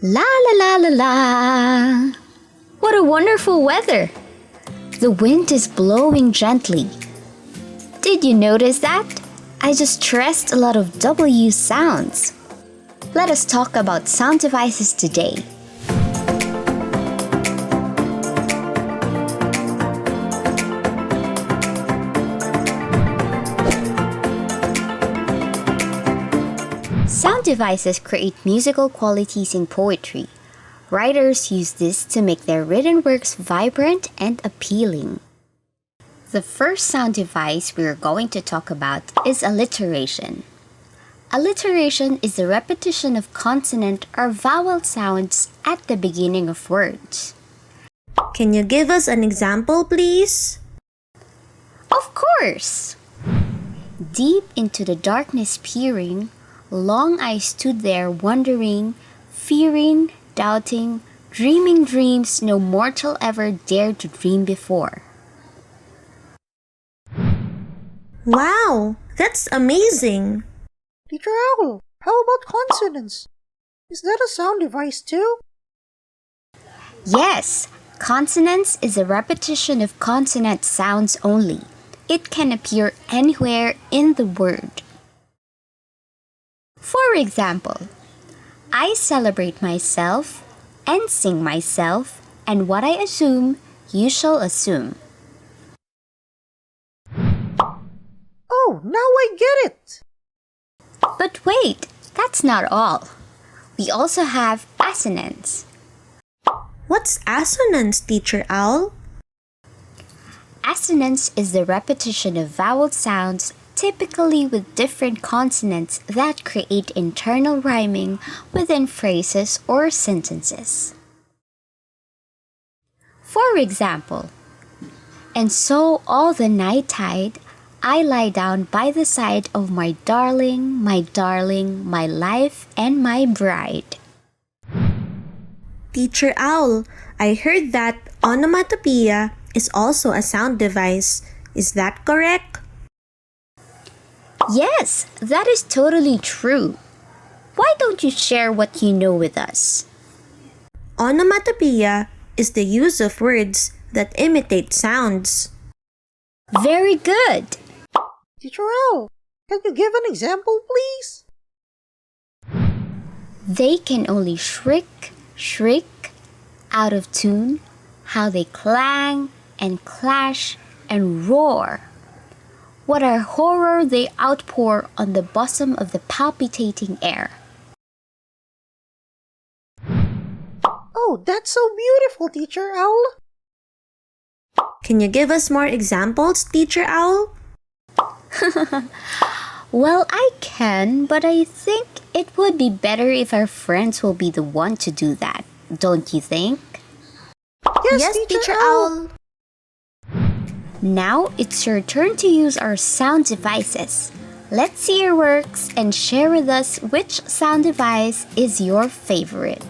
La la la la la! What a wonderful weather! The wind is blowing gently. Did you notice that? I just stressed a lot of W sounds. Let us talk about sound devices today. Sound devices create musical qualities in poetry. Writers use this to make their written works vibrant and appealing. The first sound device we are going to talk about is alliteration. Alliteration is the repetition of consonant or vowel sounds at the beginning of words. Can you give us an example, please? Of course! Deep into the darkness peering, long I stood there wondering, fearing, doubting, dreaming dreams no mortal ever dared to dream before. Wow, that's amazing! Teacher Owl, how about consonance? Is that a sound device too? Yes, consonance is a repetition of consonant sounds only. It can appear anywhere in the word. For example, I celebrate myself and sing myself, and what I assume, you shall assume. Oh, now I get it! But wait, that's not all. We also have assonance. What's assonance, Teacher Owl? Assonance is the repetition of vowel sounds, typically with different consonants that create internal rhyming within phrases or sentences. For example, and so all the night tide, I lie down by the side of my darling, my life, and my bride. Teacher Owl, I heard that onomatopoeia is also a sound device. Is that correct? Yes, that is totally true. Why don't you share what you know with us? Onomatopoeia is the use of words that imitate sounds. Very good. Teacher Owl, can you give an example, please? They can only shriek, out of tune, how they clang and clash and roar. What a horror they outpour on the bosom of the palpitating air. Oh, that's so beautiful, Teacher Owl. Can you give us more examples, Teacher Owl? Well, I can, but I think it would be better if our friends will be the one to do that. Don't you think? Yes, Teacher Owl. Now it's your turn to use our sound devices. Let's see your works and share with us which sound device is your favorite.